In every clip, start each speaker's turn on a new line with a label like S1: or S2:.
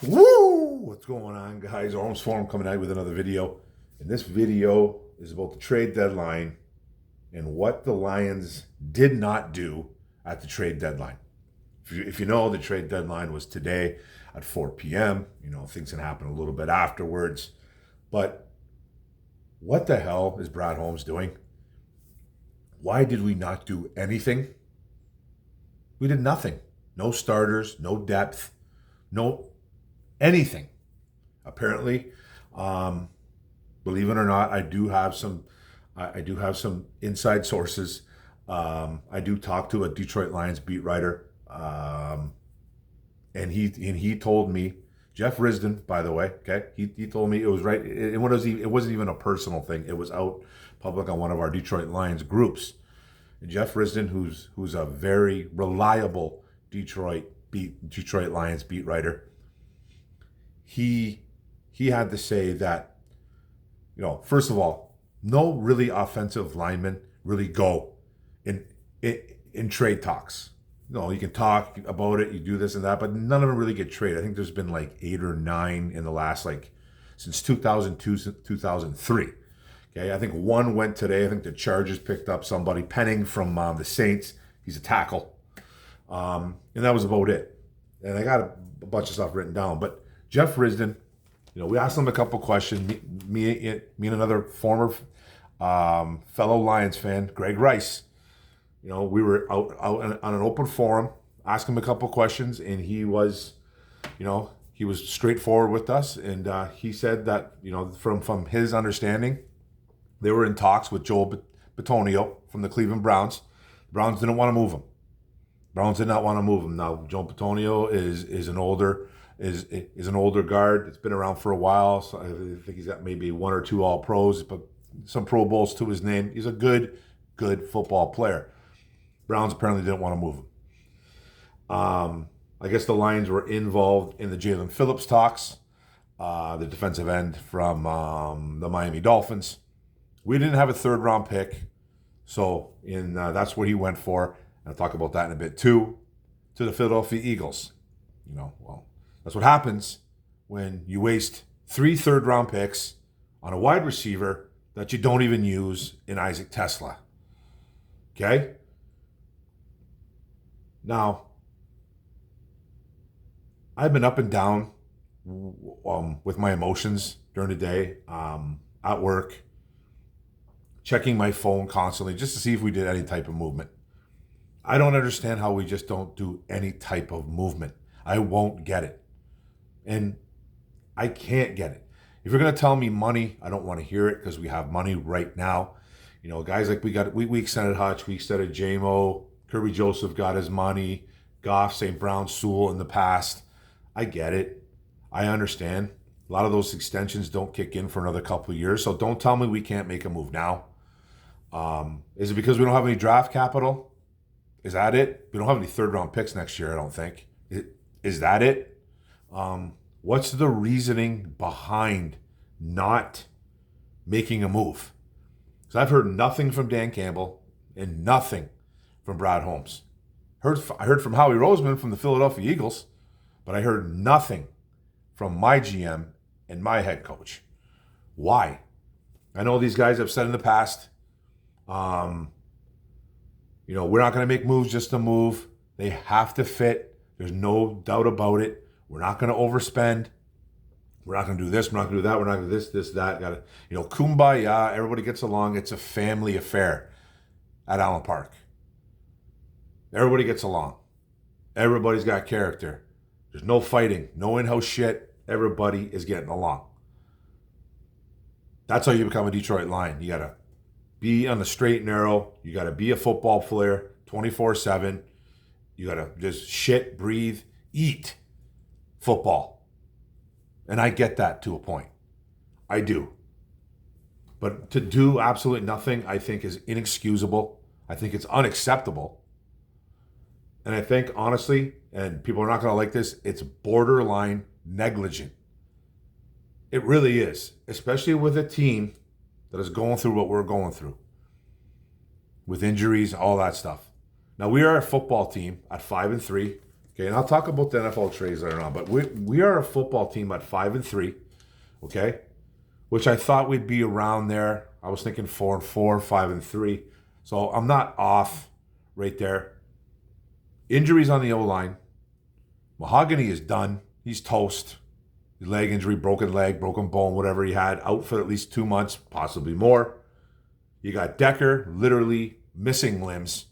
S1: Woo! What's going on, guys? Holmes Forum coming out with another video. And this video is about the trade deadline and what the Lions did not do at the trade deadline. If you know, the trade deadline was today at 4 p.m. You know, things can happen a little bit afterwards. But what the hell is Brad Holmes doing? Why did we not do anything? We did nothing. No starters, no depth, no anything. Apparently, believe it or not, I do have some inside sources. I do talk to a Detroit Lions beat writer, and he told me, Jeff Risdon, by the way, okay, he told me it was right. It wasn't even a personal thing. It was out public on one of our Detroit Lions groups. And Jeff Risdon, who's a very reliable Detroit Lions beat writer, he had to say that, you know, first of all, no really offensive linemen really go in trade talks. No, you can talk about it, you do this and that, but none of them really get traded. I think there's been like 8 or 9 in the last, since 2002, 2003. Okay, I think one went today. I think the Chargers picked up somebody, Penning from the Saints. He's a tackle. And that was about it. And I got a bunch of stuff written down. But Jeff Risdon, you know, we asked him a couple questions. Me and another former fellow Lions fan, Greg Rice. You know, we were out on an open forum, asked him a couple questions, and he was straightforward with us. And he said that, you know, from his understanding, they were in talks with Joel Bitonio from the Cleveland Browns. The Browns didn't want to move him. Browns did not want to move him. Now, Joel Bitonio is an older guard. It's been around for a while. So I think he's got maybe 1 or 2 All Pros, but some Pro Bowls to his name. He's a good football player. Browns apparently didn't want to move him. I guess the Lions were involved in the Jalen Phillips talks, the defensive end from the Miami Dolphins. We didn't have a 3rd-round pick, so that's what he went for. And I'll talk about that in a bit too. To the Philadelphia Eagles. You know, well, that's what happens when you waste 3 3rd-round picks on a wide receiver that you don't even use in Isaac Tesla. Okay? Now, I've been up and down with my emotions during the day, at work, checking my phone constantly just to see if we did any type of movement. I don't understand how we just don't do any type of movement. I won't get it. And I can't get it. If you're going to tell me money, I don't want to hear it because we have money right now. You know, guys like we extended Hutch, we extended JMO, Kirby Joseph got his money, Goff, St. Brown, Sewell in the past. I get it. I understand. A lot of those extensions don't kick in for another couple of years. So don't tell me we can't make a move now. Is it because we don't have any draft capital? Is that it? We don't have any 3rd-round picks next year, I don't think. Is that it? What's the reasoning behind not making a move? Because I've heard nothing from Dan Campbell and nothing from Brad Holmes. I heard from Howie Roseman from the Philadelphia Eagles, but I heard nothing from my GM and my head coach. Why? I know these guys have said in the past, you know, we're not going to make moves just to move. They have to fit. There's no doubt about it. We're not going to overspend. We're not going to do this. We're not going to do that. We're not going to do this, that. Got to, you know, kumbaya. Everybody gets along. It's a family affair at Allen Park. Everybody gets along. Everybody's got character. There's no fighting, no in-house shit. Everybody is getting along. That's how you become a Detroit Lion. You got to be on the straight and narrow. You got to be a football player 24/7. You got to just shit, breathe, eat football. And I get that to a point. I do. But to do absolutely nothing, I think, is inexcusable. I think it's unacceptable. And I think, honestly, and people are not going to like this, it's borderline negligent. It really is, especially with a team that is going through what we're going through, with injuries, all that stuff. Now, we are a football team at 5-3. Okay, and I'll talk about the NFL trades later on, but we are a football team at 5-3, okay, which I thought we'd be around there. I was thinking 4-4, 5-3, so I'm not off right there. Injuries on the O-line. Mahogany is done. He's toast. Leg injury, broken leg, broken bone, whatever he had, out for at least 2 months, possibly more. You got Decker, literally missing limbs,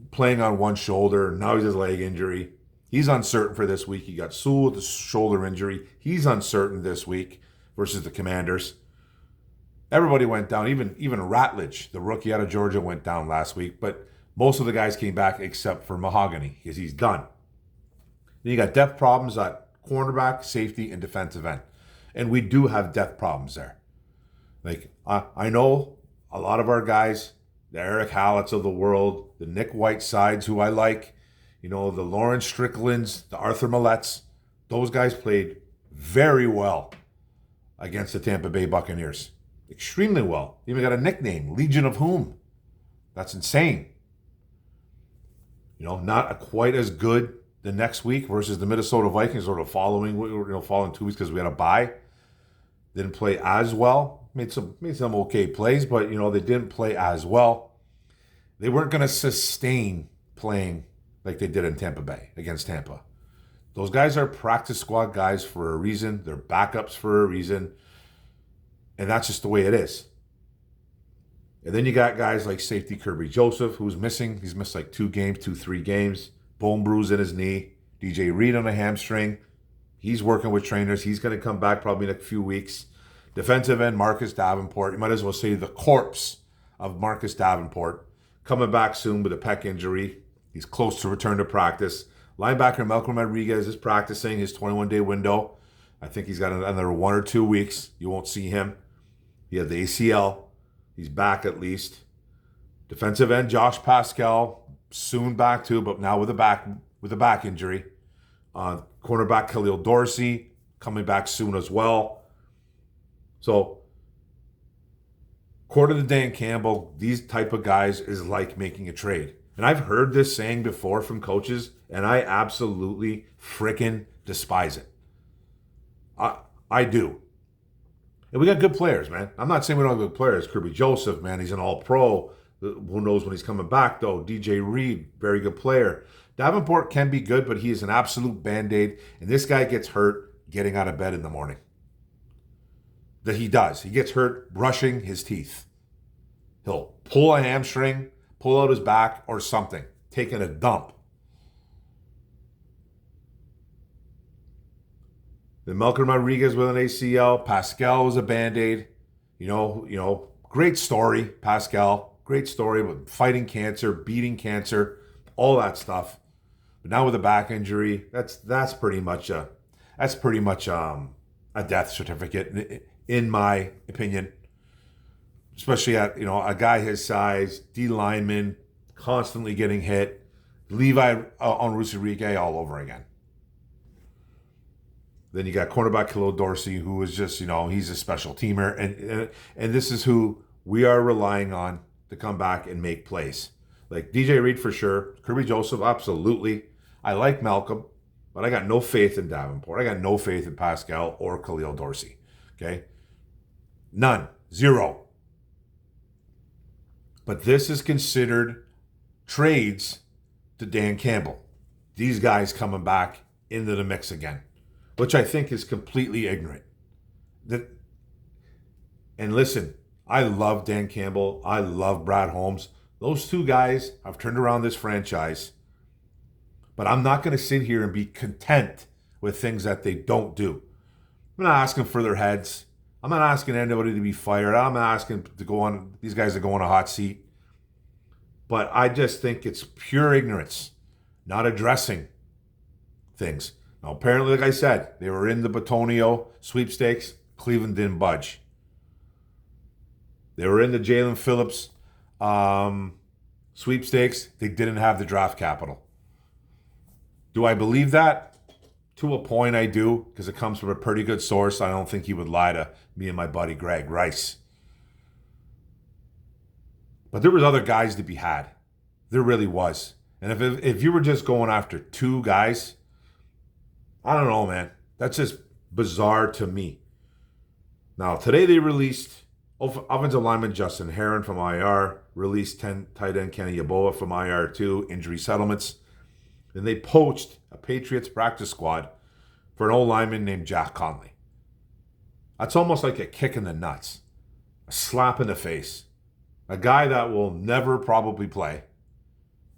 S1: playing on one shoulder. Now he's his leg injury. He's uncertain for this week. You got Sewell with the shoulder injury. He's uncertain this week versus the Commanders. Everybody went down. Even Ratledge, the rookie out of Georgia, went down last week. But most of the guys came back except for Mahogany because he's done. Then you got depth problems at cornerback, safety, and defensive end. And we do have depth problems there. Like, I know a lot of our guys, the Eric Hallett's of the world, the Nick Whitesides, who I like, the Lawrence Stricklands, the Arthur Millettes, those guys played very well against the Tampa Bay Buccaneers. Extremely well. Even got a nickname, Legion of Whom. That's insane. Not quite as good the next week versus the Minnesota Vikings or the following 2 weeks because we had a bye. Didn't play as well. Made some okay plays, but they didn't play as well. They weren't going to sustain playing like they did in Tampa Bay against Tampa. Those guys are practice squad guys for a reason. They're backups for a reason. And that's just the way it is. And then you got guys like safety Kirby Joseph, who's missing. He's missed like 3 games. Bone bruise in his knee. DJ Reed on a hamstring. He's working with trainers. He's going to come back probably in a few weeks. Defensive end Marcus Davenport. You might as well say the corpse of Marcus Davenport. Coming back soon with a pec injury. He's close to return to practice. Linebacker Malcolm Rodriguez is practicing his 21-day window. I think he's got another 1 or 2 weeks. You won't see him. He had the ACL. He's back at least. Defensive end Josh Pascal, soon back too, but now with a back injury. Cornerback Khalil Dorsey coming back soon as well. So, according to Dan Campbell, these type of guys is like making a trade. And I've heard this saying before from coaches, and I absolutely freaking despise it. I do. And we got good players, man. I'm not saying we don't have good players. Kirby Joseph, man, he's an all-pro. Who knows when he's coming back, though. DJ Reed, very good player. Davenport can be good, but he is an absolute Band-Aid. And this guy gets hurt getting out of bed in the morning. That he does. He gets hurt brushing his teeth. He'll pull a hamstring, pull out his back, or something. Taking a dump. Then Malcolm Rodriguez with an ACL. Pascal was a Band-Aid. Great story, Pascal. Great story with fighting cancer, beating cancer, all that stuff. But now with a back injury, that's pretty much a death certificate in my opinion. Especially at a guy his size, D lineman, constantly getting hit. Levi Onwuzurike all over again. Then you got cornerback Khalil Dorsey, who is just, he's a special teamer. And this is who we are relying on to come back and make plays. Like DJ Reed for sure. Kirby Joseph, absolutely. I like Malcolm, but I got no faith in Davenport. I got no faith in Pascal or Khalil Dorsey. Okay? None. Zero. But this is considered trades to Dan Campbell. These guys coming back into the mix again, which I think is completely ignorant. And listen, I love Dan Campbell. I love Brad Holmes. Those two guys have turned around this franchise. But I'm not going to sit here and be content with things that they don't do. I'm not asking for their heads. I'm not asking anybody to be fired. I'm not asking these guys to go on a hot seat. But I just think it's pure ignorance, not addressing things. Now, apparently, like I said, they were in the Batonio sweepstakes. Cleveland didn't budge. They were in the Jalen Phillips sweepstakes. They didn't have the draft capital. Do I believe that? To a point, I do, because it comes from a pretty good source. I don't think he would lie to me and my buddy Greg Rice. But there was other guys to be had. There really was. And if you were just going after two guys, I don't know, man. That's just bizarre to me. Now, today they released offensive lineman Justin Herron from IR, released tight end Kenny Yeboah from IR too, injury settlements. Then they poached a Patriots practice squad for an old lineman named Jack Conley. That's almost like a kick in the nuts, a slap in the face. A guy that will never probably play.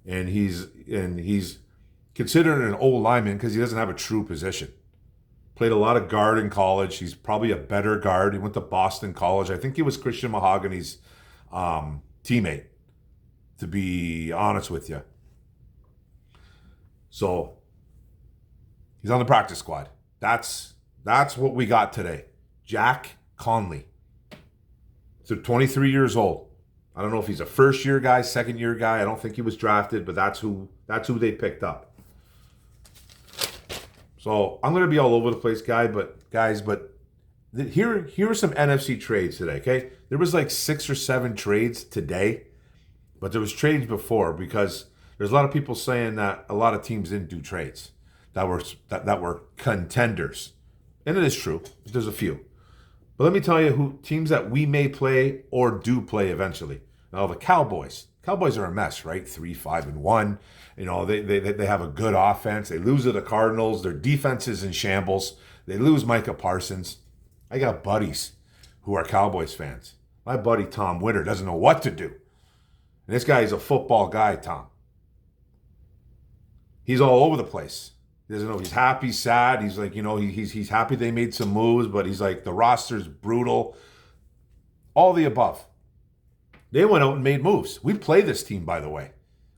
S1: And he's considered an old lineman because he doesn't have a true position. Played a lot of guard in college. He's probably a better guard. He went to Boston College. I think he was Christian Mahogany's teammate, to be honest with you. So he's on the practice squad. That's what we got today. Jack Conley. So 23 years old. I don't know if he's a first-year guy, second-year guy. I don't think he was drafted, but that's who they picked up. So I'm going to be all over the place, guys, but here are some NFC trades today, okay? There was like 6 or 7 trades today, but there was trades before because there's a lot of people saying that a lot of teams didn't do trades that were contenders. And it is true. There's a few. But let me tell you who teams that we may play or do play eventually. Now, the Cowboys. Cowboys are a mess, right? 3-5-1. You know, they have a good offense. They lose to the Cardinals. Their defense is in shambles. They lose Micah Parsons. I got buddies who are Cowboys fans. My buddy Tom Witter doesn't know what to do. And this guy is a football guy, Tom. He's all over the place. He doesn't know. He's happy, sad. He's like, you know, he's happy they made some moves, but he's like, the roster's brutal. All the above. They went out and made moves. We play this team, by the way.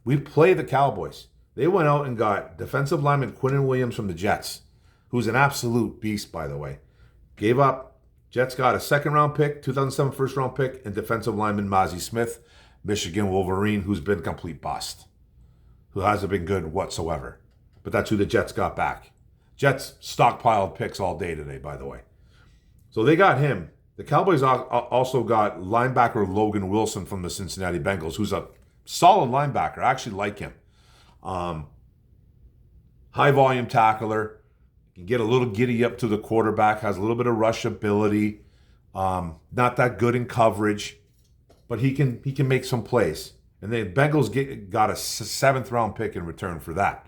S1: We play the Cowboys. They went out and got defensive lineman Quinnen Williams from the Jets, who's an absolute beast, by the way. Gave up. Jets got a second-round pick, 2007 first-round pick, and defensive lineman Mazi Smith, Michigan Wolverine, who's been complete bust, who hasn't been good whatsoever. But that's who the Jets got back. Jets stockpiled picks all day today, by the way. So they got him. The Cowboys also got linebacker Logan Wilson from the Cincinnati Bengals, who's a solid linebacker. I actually like him. High volume tackler. Can get a little giddy up to the quarterback. Has a little bit of rush ability. Not that good in coverage, but he can make some plays. And the Bengals got a 7th round pick in return for that.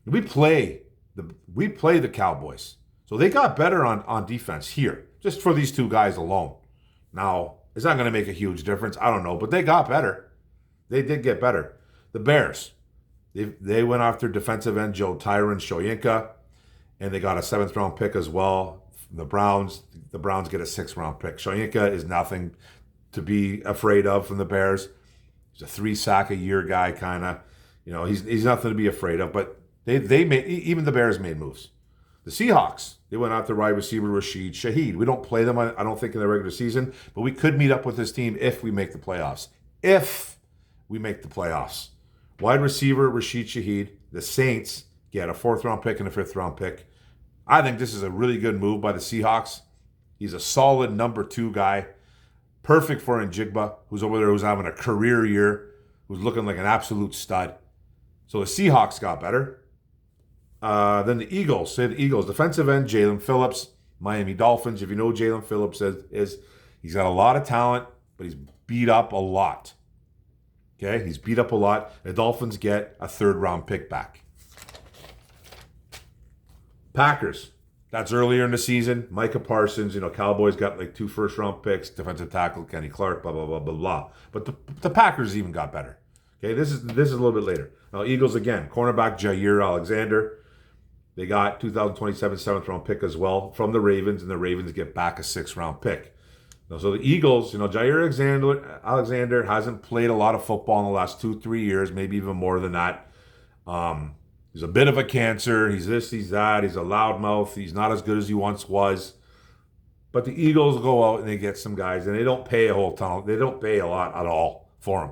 S1: We play the Cowboys, so they got better on defense here. Just for these two guys alone. Now, it's not going to make a huge difference. I don't know, but they got better. They did get better. The Bears, they went after defensive end Joe Tyron Shoyinka, and they got a 7th round pick as well. The Browns get a 6th round pick. Shoyinka is nothing to be afraid of from the Bears. He's a 3-sack-a-year guy, kind of. You know, he's nothing to be afraid of. But they made, even the Bears made moves. The Seahawks, they went after wide receiver Rashid Shaheed. We don't play them, I don't think, in the regular season, but we could meet up with this team if we make the playoffs. If we make the playoffs. Wide receiver Rashid Shaheed, the Saints get a 4th round pick and a 5th round pick. I think this is a really good move by the Seahawks. He's a solid number 2 guy. Perfect for Njigba, who's over there, who's having a career year, who's looking like an absolute stud. So the Seahawks got better. Then the Eagles, defensive end Jalen Phillips, Miami Dolphins. If you know who Jalen Phillips is, he's got a lot of talent, but he's beat up a lot. Okay, he's beat up a lot. The Dolphins get a 3rd round pick back. Packers, that's earlier in the season. Micah Parsons, Cowboys got like 2 1st round picks, defensive tackle Kenny Clark, blah blah blah blah blah. But the Packers even got better. Okay, this is a little bit later. Now Eagles again, cornerback Jair Alexander. They got 2027 7th round pick as well from the Ravens, and the Ravens get back a 6th round pick. Now, so the Eagles, Jair Alexander hasn't played a lot of football in the last 2-3 years, maybe even more than that. He's a bit of a cancer. He's this, he's that. He's a loudmouth. He's not as good as he once was. But the Eagles go out and they get some guys, and they don't pay a whole ton. They don't pay a lot at all for him.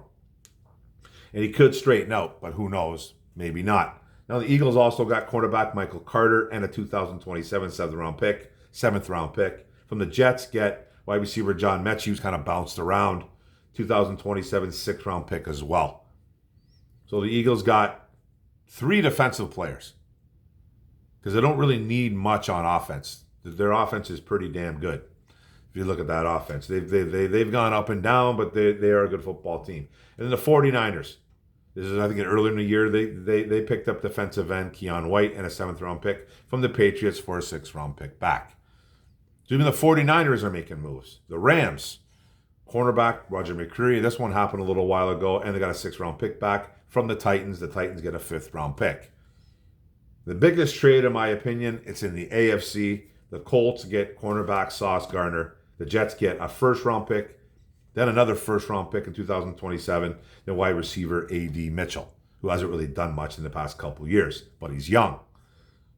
S1: And he could straighten out, but who knows? Maybe not. Now, the Eagles also got cornerback Michael Carter and a 2027 7th round pick. From the Jets, get wide receiver John Mechie, who's kind of bounced around. 2027 6th round pick as well. So the Eagles got 3 defensive players because they don't really need much on offense. Their offense is pretty damn good. If you look at that offense, they've gone up and down, but they are a good football team. And then the 49ers. This is, I think, earlier in the year, they picked up defensive end Keon White and a 7th-round pick from the Patriots for a 6th-round pick back. So even the 49ers are making moves. The Rams, cornerback Roger McCreary. This one happened a little while ago, and they got a 6th-round pick back from the Titans. The Titans get a 5th-round pick. The biggest trade, in my opinion, it's in the AFC. The Colts get cornerback Sauce Gardner. The Jets get a 1st-round pick, then another 1st-round pick in 2027, then wide receiver A.D. Mitchell, who hasn't really done much in the past couple years, but he's young.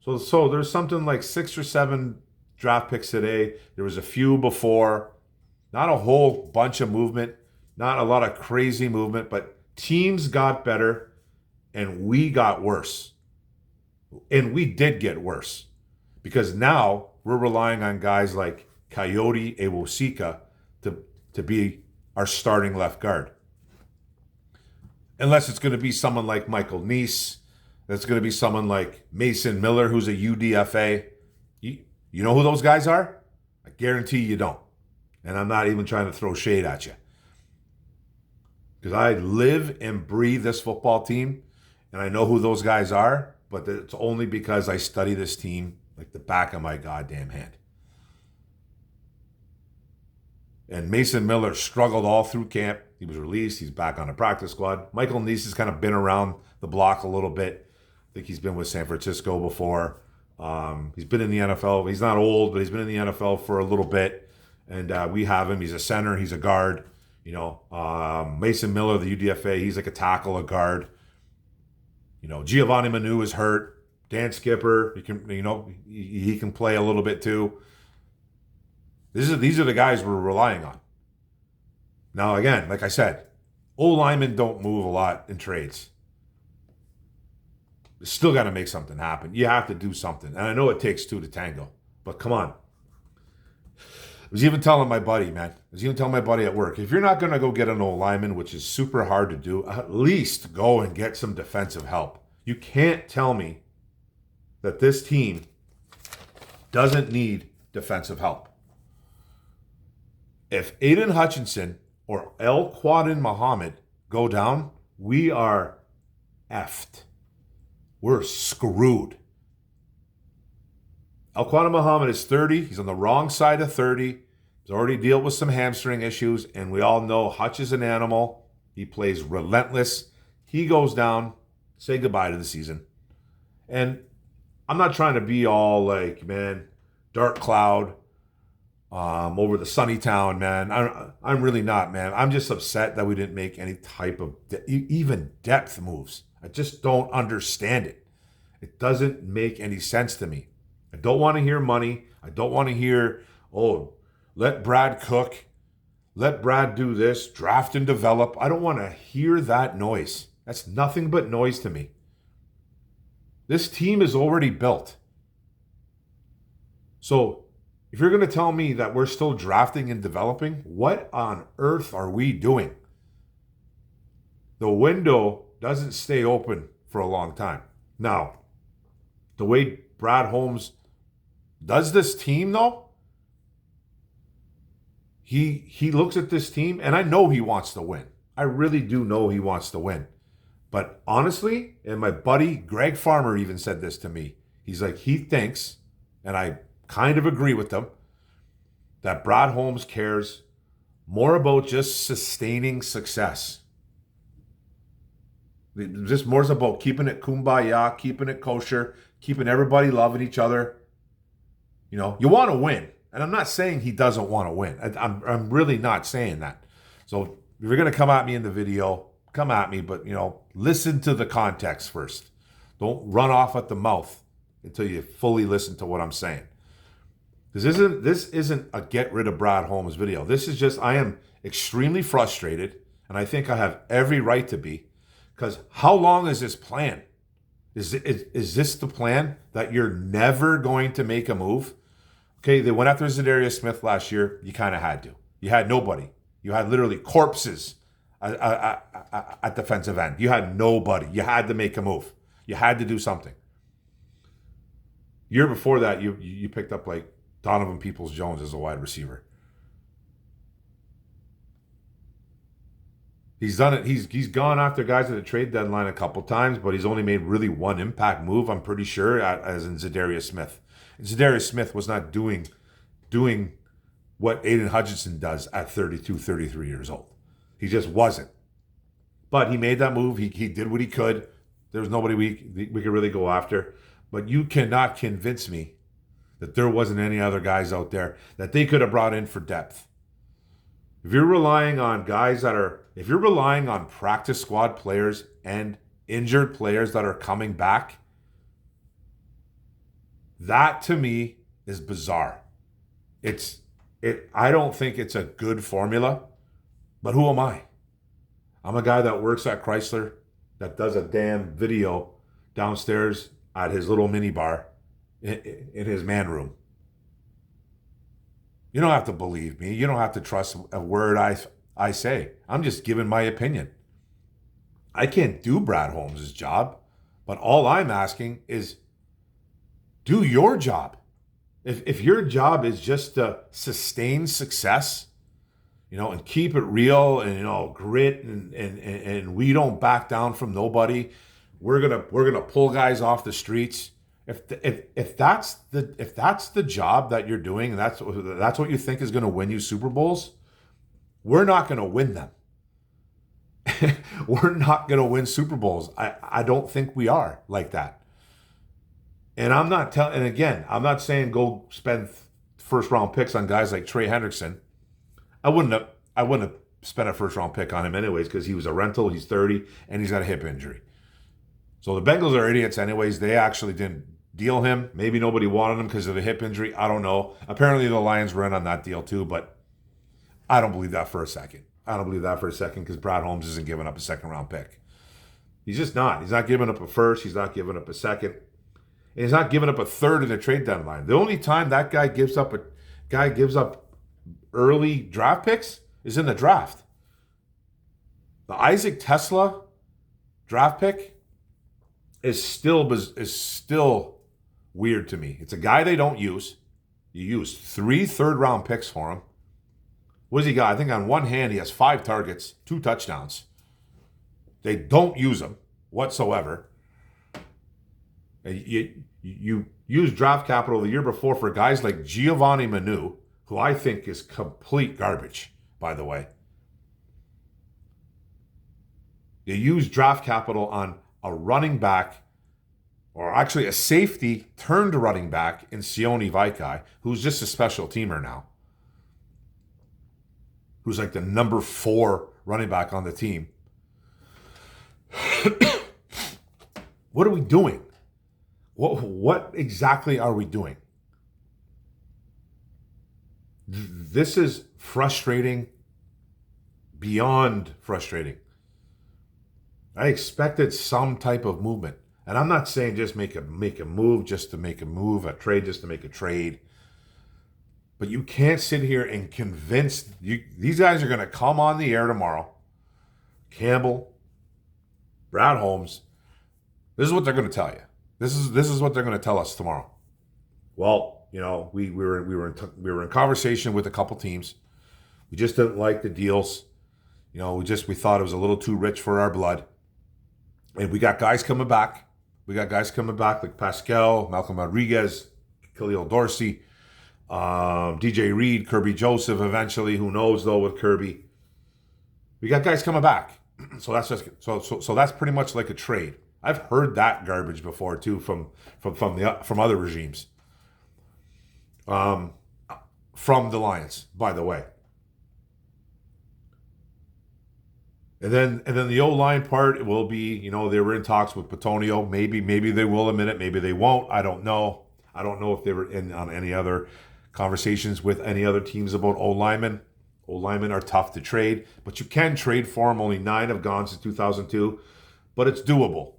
S1: So there's something like 6 or 7 draft picks today. There was a few before. Not a whole bunch of movement, not a lot of crazy movement, but teams got better and we got worse. And we did get worse because now we're relying on guys like Coyote Awosika to be our starting left guard. Unless it's going to be someone like Michael Neese, that's going to be someone like Mason Miller, who's a UDFA. You know who those guys are? I guarantee you don't. And I'm not even trying to throw shade at you. Because I live and breathe this football team, and I know who those guys are, but it's only because I study this team like the back of my goddamn hand. And Mason Miller struggled all through camp. He was released. He's back on the practice squad. Michael Neese has kind of been around the block a little bit. I think he's been with San Francisco before. He's been in the NFL. He's not old, but he's been in the NFL for a little bit. And we have him. He's a center. He's a guard. Mason Miller, the UDFA, he's like a tackle, a guard. Giovanni Manu is hurt. Dan Skipper, he can play a little bit too. These are the guys we're relying on. Now, again, like I said, O-linemen don't move a lot in trades. You still got to make something happen. You have to do something. And I know it takes 2 to tango, but come on. I was even telling my buddy at work, if you're not going to go get an O-lineman, which is super hard to do, at least go and get some defensive help. You can't tell me that this team doesn't need defensive help. If Aiden Hutchinson or El Quadin Muhammad go down, we are effed. We're screwed. El Quadin Muhammad is 30. He's on the wrong side of 30. He's already dealt with some hamstring issues, and we all know Hutch is an animal. He plays relentless. He goes down. Say goodbye to the season. And I'm not trying to be all like, man, dark cloud over the sunny town, man. I'm really not, man. I'm just upset that we didn't make any type of even depth moves. I just don't understand it. It doesn't make any sense to me. I don't want to hear money. I don't want to hear, let Brad cook. Let Brad do this. Draft and develop. I don't want to hear that noise. That's nothing but noise to me. This team is already built. So if you're going to tell me that we're still drafting and developing, what on earth are we doing? The window doesn't stay open for a long time. Now, the way Brad Holmes does this team, though, he looks at this team, and I know he wants to win. I really do know he wants to win. But honestly, and my buddy Greg Farmer even said this to me, he's like, he thinks, and I kind of agree with them, that Brad Holmes cares more about just sustaining success. Just more about keeping it kumbaya, keeping it kosher, keeping everybody loving each other. You want to win. And I'm not saying he doesn't want to win. I'm really not saying that. So if you're going to come at me in the video, come at me, but, listen to the context first. Don't run off at the mouth until you fully listen to what I'm saying. This isn't a get rid of Brad Holmes video. This is just, I am extremely frustrated, and I think I have every right to be, because how long is this plan? Is this the plan that you're never going to make a move? Okay, they went after Zadarius Smith last year. You kind of had to. You had nobody. You had literally corpses at defensive end. You had nobody. You had to make a move. You had to do something. Year before that, you picked up like Donovan Peoples-Jones as a wide receiver. He's done it. He's gone after guys at the trade deadline a couple times, but he's only made really one impact move, I'm pretty sure, as in Zadarius Smith. And Zadarius Smith was not doing what Aiden Hutchinson does at 32, 33 years old. He just wasn't. But he made that move. He did what he could. There was nobody we could really go after. But you cannot convince me that there wasn't any other guys out there that they could have brought in for depth. If you're relying on if you're relying on practice squad players and injured players that are coming back, that to me is bizarre. I don't think it's a good formula, but who am I? I'm a guy that works at Chrysler that does a damn video downstairs at his little mini bar in his man room. You don't have to believe me. You don't have to trust a word I say. I'm just giving my opinion. I can't do Brad Holmes' job, but all I'm asking is do your job. If your job is just to sustain success, and keep it real and grit and we don't back down from nobody, we're gonna pull guys off the streets. If that's the job that you're doing, and that's what you think is going to win you Super Bowls, we're not going to win them. We're not going to win Super Bowls. I don't think we are like that. And I'm not saying go spend first round picks on guys like Trey Hendrickson. I wouldn't have spent a first round pick on him anyways because he was a rental. He's 30 and he's got a hip injury. So the Bengals are idiots anyways. They actually didn't deal him. Maybe nobody wanted him because of the hip injury. I don't know. Apparently the Lions were in on that deal too, but I don't believe that for a second. Because Brad Holmes isn't giving up a second round pick. He's just not. He's not giving up a first. He's not giving up a second. And he's not giving up a third in the trade deadline. The only time that guy gives up early draft picks is in the draft. The Isaac Tesla draft pick is still weird to me. It's a guy they don't use. You use 3 third-round picks for him. What does he got? I think on one hand he has 5 targets, 2 touchdowns. They don't use him whatsoever. You use draft capital the year before for guys like Giovanni Manu, who I think is complete garbage, by the way. You use draft capital on a running back, or actually a safety turned running back in Sione Vaikai, who's just a special teamer now. Who's like the number 4 running back on the team. What are we doing? What exactly are we doing? This is frustrating, beyond frustrating. I expected some type of movement. And I'm not saying just make a move just to make a move, a trade just to make a trade. But you can't sit here and convince these guys are going to come on the air tomorrow. Campbell, Brad Holmes. This is what they're going to tell you. This is what they're going to tell us tomorrow. Well, we were in conversation with a couple teams. We just didn't like the deals. We thought it was a little too rich for our blood. And we got guys coming back. Like Pascal, Malcolm Rodriguez, Khalil Dorsey, DJ Reed, Kirby Joseph eventually. Who knows though with Kirby? We got guys coming back. So that's pretty much like a trade. I've heard that garbage before too from other regimes. From the Lions, by the way. And then the O-line part will be, they were in talks with Petonio. Maybe they will admit it. Maybe they won't. I don't know. I don't know if they were in on any other conversations with any other teams about O-linemen. O-linemen are tough to trade, but you can trade for them. Only 9 have gone since 2002, but it's doable.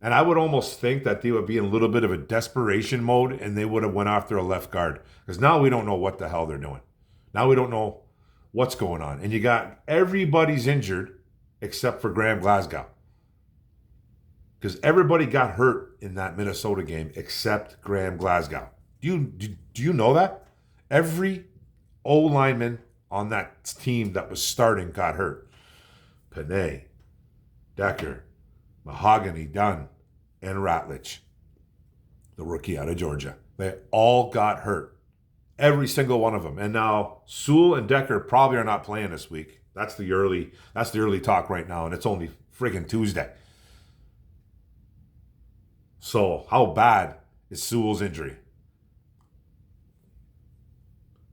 S1: And I would almost think that they would be in a little bit of a desperation mode and they would have went after a left guard. Because now we don't know what the hell they're doing. Now we don't know what's going on. And you got everybody's injured except for Graham Glasgow. Because everybody got hurt in that Minnesota game except Graham Glasgow. Do you know that? Every O lineman on that team that was starting got hurt. Panay, Decker, Mahogany, Dunn, and Ratledge, the rookie out of Georgia. They all got hurt. Every single one of them. And now Sewell and Decker probably are not playing this week. That's the early talk right now, and it's only friggin' Tuesday. So how bad is Sewell's injury?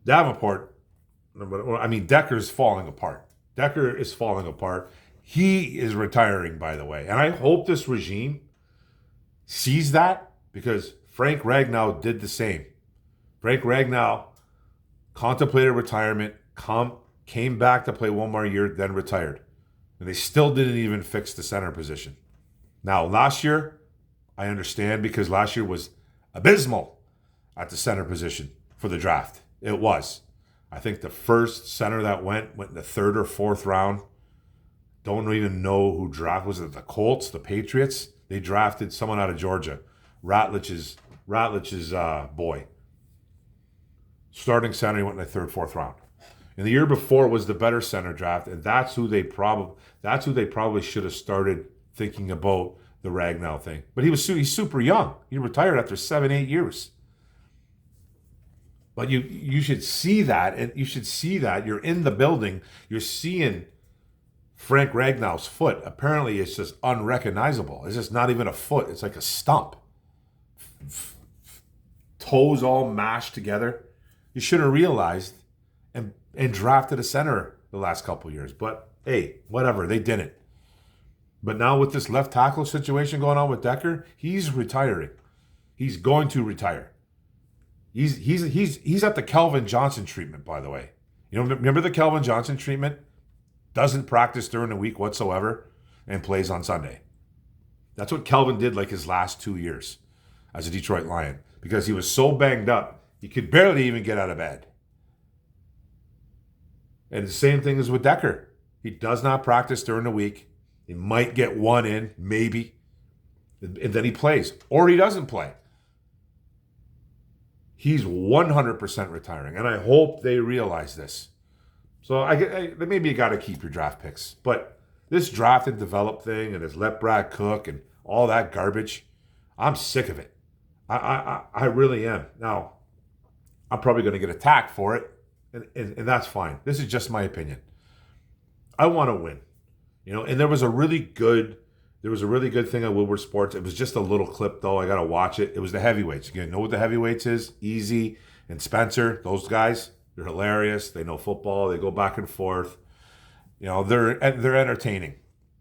S1: Davenport, Decker's falling apart. Decker is falling apart. He is retiring, by the way. And I hope this regime sees that, because Frank Ragnow did the same. Frank Ragnow contemplated retirement, came back to play one more year, then retired. And they still didn't even fix the center position. Now, last year, I understand, because last year was abysmal at the center position for the draft. It was. I think the first center that went in the third or fourth round. Don't even know who drafted. Was it the Colts, the Patriots? They drafted someone out of Georgia. Ratledge's boy. Starting center, he went in the third, fourth round. And the year before was the better center draft, and that's who they probably should have started thinking about the Ragnow thing. But he's super young. He retired after 7-8 years. But you should see that, and you should see that. You're in the building. You're seeing Frank Ragnow's foot. Apparently, it's just unrecognizable. It's just not even a foot. It's like a stump. Toes all mashed together. You should have realized and drafted a center the last couple of years. But hey, whatever. They didn't. But now with this left tackle situation going on with Decker, he's retiring. He's going to retire. He's at the Kelvin Johnson treatment, by the way. You know, remember the Kelvin Johnson treatment? Doesn't practice during the week whatsoever and plays on Sunday. That's what Kelvin did like his last 2 years as a Detroit Lion, because he was so banged up, he could barely even get out of bed. And the same thing is with Decker. He does not practice during the week. He might get one in, maybe, and then he plays. Or he doesn't play. He's 100% retiring, and I hope they realize this. So maybe you got to keep your draft picks. But this draft and develop thing and this let Brad cook and all that garbage, I'm sick of it. I really am. Now, I'm probably going to get attacked for it, and that's fine. This is just my opinion. I want to win. You know, and there was a really good thing on Woodward Sports. It was just a little clip, though. I got to watch it. It was the heavyweights. You know what the heavyweights is? Easy and Spencer, those guys, they're hilarious. They know football. They go back and forth. You know, they're entertaining.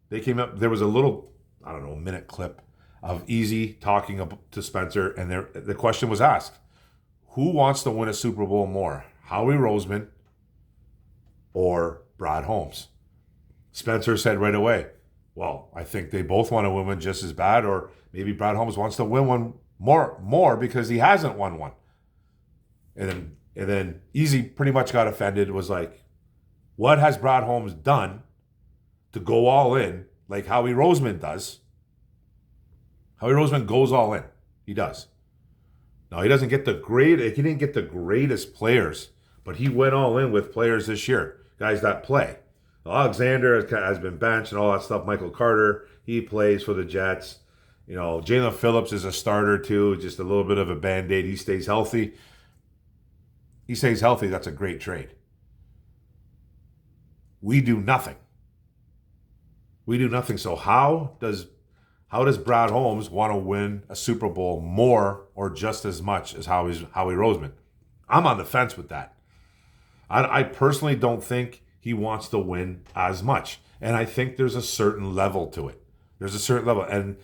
S1: They came up, there was a little, minute clip of Easy talking to Spencer, and the question was asked, who wants to win a Super Bowl more, Howie Roseman or Brad Holmes? Spencer said right away, well, I think they both want to win one just as bad, or maybe Brad Holmes wants to win one more because he hasn't won one. And then Easy pretty much got offended. It was like, what has Brad Holmes done to go all in like Howie Roseman does? Howie Roseman goes all in. He does. Now, he didn't get the greatest players, but he went all in with players this year, guys that play. Alexander has been benched and all that stuff. Michael Carter, he plays for the Jets. You know, Jalen Phillips is a starter too, just a little bit of a Band-Aid. He stays healthy. That's a great trade. We do nothing. So how does Brad Holmes want to win a Super Bowl more or just as much as Howie Roseman? I'm on the fence with that. I personally don't think he wants to win as much. And I think there's a certain level to it. And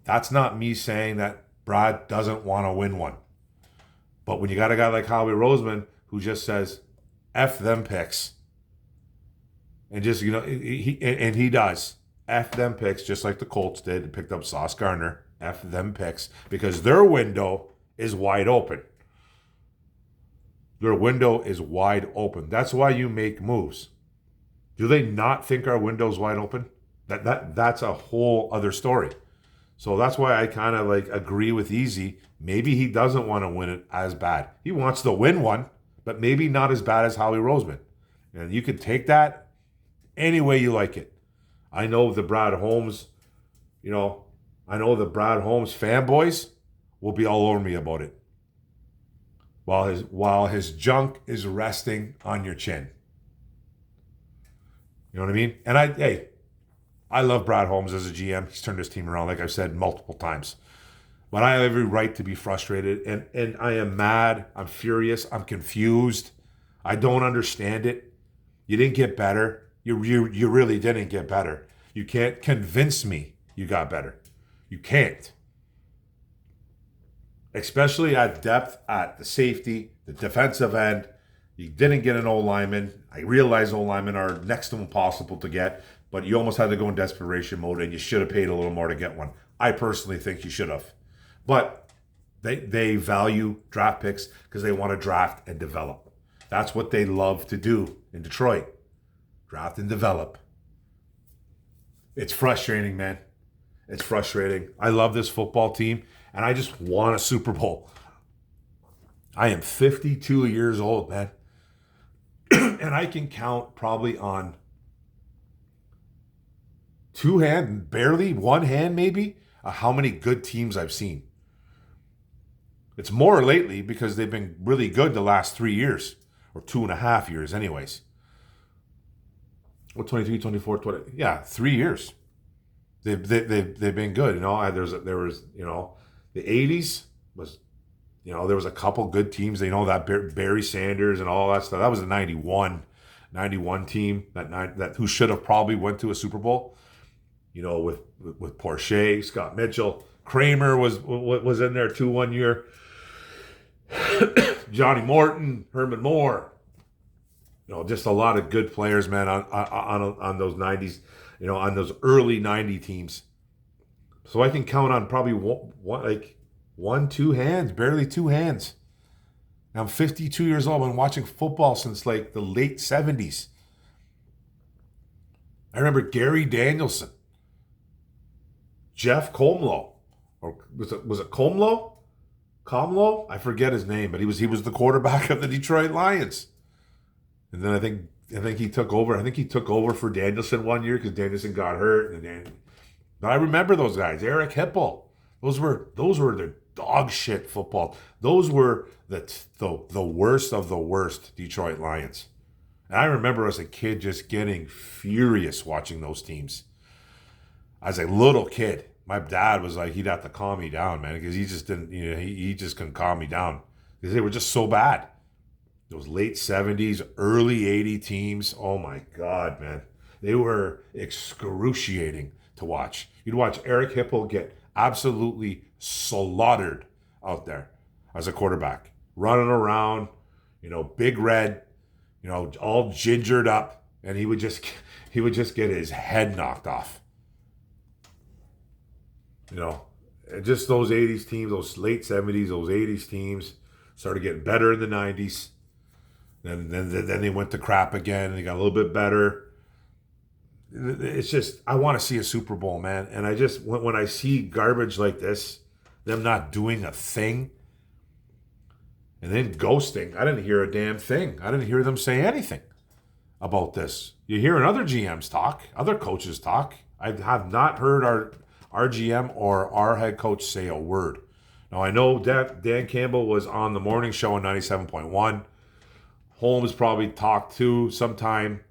S1: that's not me saying that Brad doesn't want to win one. But when you got a guy like Howie Roseman who just says, F them picks. And just, he does. F them picks, just like the Colts did and picked up Sauce Gardner. F them picks. Because their window is wide open. That's why you make moves. Do they not think our window's wide open? That's a whole other story. So that's why I kind of like agree with Easy. Maybe he doesn't want to win it as bad. He wants to win one, but maybe not as bad as Howie Roseman. And you can take that any way you like it. I know the Brad Holmes, I know the Brad Holmes fanboys will be all over me about it. While his junk is resting on your chin. You know what I mean? And I love Brad Holmes as a GM. He's turned his team around, like I've said multiple times. But I have every right to be frustrated, and I am mad. I'm furious. I'm confused. I don't understand it. You didn't get better. You really didn't get better. You can't convince me you got better. You can't. Especially at depth, at the safety, the defensive end. You didn't get an O-lineman. I realize O-linemen are next to impossible to get, but you almost had to go in desperation mode, and you should have paid a little more to get one. I personally think you should have. But they value draft picks because they want to draft and develop. That's what they love to do in Detroit. Draft and develop. It's frustrating, man. It's frustrating. I love this football team, and I just want a Super Bowl. I am 52 years old, man. And I can count probably on two hands, barely one hand maybe, how many good teams I've seen. It's more lately because they've been really good the last 3 years, or 2.5 years anyways. What, 23, 24, 20? Yeah, 3 years. They've been good. There was the 80s was, there was a couple good teams. That Barry Sanders and all that stuff. That was the 91 team that who should have probably went to a Super Bowl. With Porsche, Scott Mitchell, Kramer was in there too 1 year. Johnny Morton, Herman Moore. Just a lot of good players, man, on those 90s, on those early 90 teams. So I can count on probably two hands, barely two hands. I'm 52 years old. I've been watching football since like the late 70s. I remember Gary Danielson, Jeff Comlow, or was it Comlow? Comlow? I forget his name, but he was the quarterback of the Detroit Lions. And then I think he took over. I think he took over for Danielson 1 year because Danielson got hurt. But I remember those guys. Eric Hipple. Those were the dog shit football. Those were the worst of the worst Detroit Lions. And I remember as a kid just getting furious watching those teams. As a little kid, my dad was like, he'd have to calm me down, man, because he just didn't, he just couldn't calm me down because they were just so bad. Those late 70s, early 80 teams, oh my God, man. They were excruciating to watch. You'd watch Eric Hipple get absolutely slaughtered out there as a quarterback, running around, big red, all gingered up, and he would just get his head knocked off. Just those 80s teams, those late 70s, those 80s teams started getting better in the 90s. Then they went to crap again, and they got a little bit better. It's just, I want to see a Super Bowl, man. And I just, when I see garbage like this, them not doing a thing, and then ghosting, I didn't hear a damn thing. I didn't hear them say anything about this. You're hearing other GMs talk, other coaches talk. I have not heard our GM or our head coach say a word. Now, I know Dan Campbell was on the morning show on 97.1. Holmes probably talked too sometime.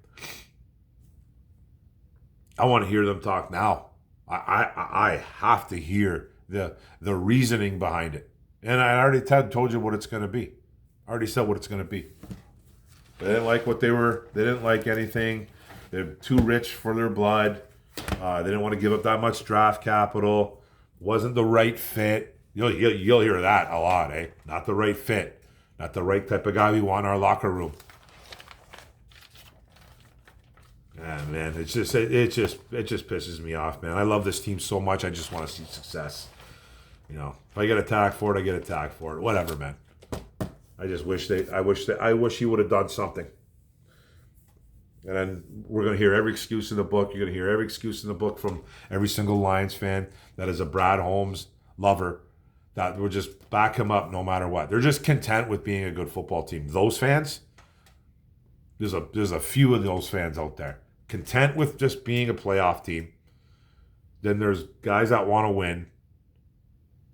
S1: I want to hear them talk now. I have to hear the reasoning behind it. And I already told you what it's going to be. I already said what it's going to be. They didn't like what they were. They didn't like anything. They're too rich for their blood. They didn't want to give up that much draft capital. Wasn't the right fit. You'll hear that a lot, eh? Not the right fit. Not the right type of guy we want in our locker room. Yeah, man, it just pisses me off, man. I love this team so much. I just want to see success. If I get attacked for it, I get attacked for it. Whatever, man. I wish he would have done something. And then we're going to hear every excuse in the book. You're going to hear every excuse in the book from every single Lions fan that is a Brad Holmes lover, that will just back him up no matter what. They're just content with being a good football team. Those fans, there's a few of those fans out there, content with just being a playoff team. Then there's guys that want to win.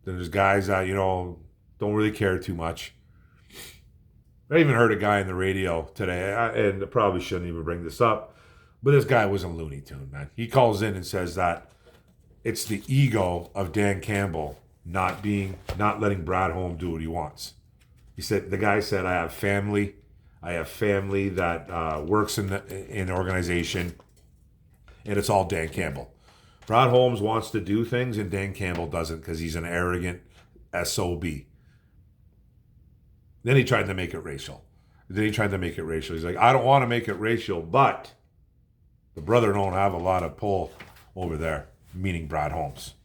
S1: Then there's guys that, don't really care too much. I even heard a guy on the radio today, and I probably shouldn't even bring this up, but this guy was a Looney Tune, man. He calls in and says that it's the ego of Dan Campbell not letting Brad Holmes do what he wants. The guy said, I have family that works in the organization, and it's all Dan Campbell. Brad Holmes wants to do things, and Dan Campbell doesn't because he's an arrogant SOB. Then he tried to make it racial. He's like, I don't want to make it racial, but the brother don't have a lot of pull over there, meaning Brad Holmes.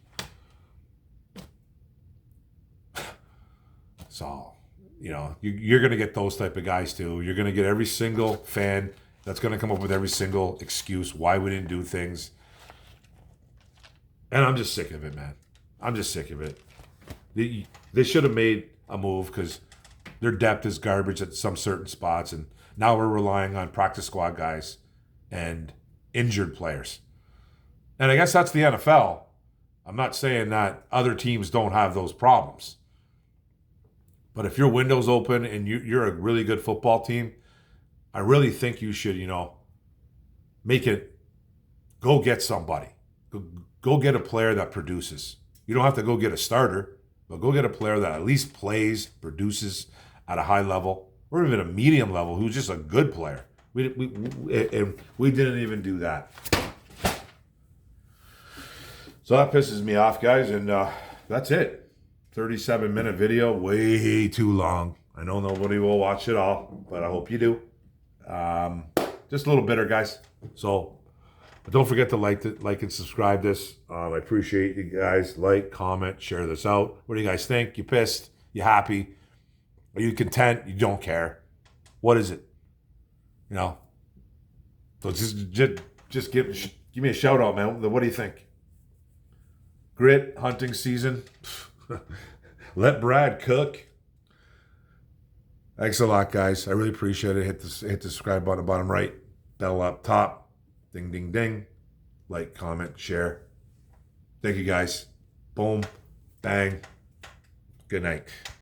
S1: So, you're going to get those type of guys too. You're going to get every single fan that's going to come up with every single excuse why we didn't do things. And I'm just sick of it, man. I'm just sick of it. They should have made a move because their depth is garbage at some certain spots, and now we're relying on practice squad guys and injured players. And I guess that's the NFL. I'm not saying that other teams don't have those problems. But if your window's open and you're a really good football team, I really think you should, make it, go get somebody. Go get a player that produces. You don't have to go get a starter, but go get a player that at least plays, produces at a high level, or even a medium level, who's just a good player. We didn't even do that. So that pisses me off, guys, and that's it. 37-minute video, way too long. I know nobody will watch it all, but I hope you do. Just a little bitter, guys. So, but don't forget to like and subscribe this. I appreciate you guys. Like, comment, share this out. What do you guys think? You pissed? You happy? Are you content? You don't care? What is it? So just give me a shout out, man. What do you think? Grit hunting season. Let Brad cook. Thanks a lot, guys. I really appreciate it. Hit the subscribe button, bottom right. Bell up top. Ding, ding, ding. Like, comment, share. Thank you, guys. Boom. Bang. Good night.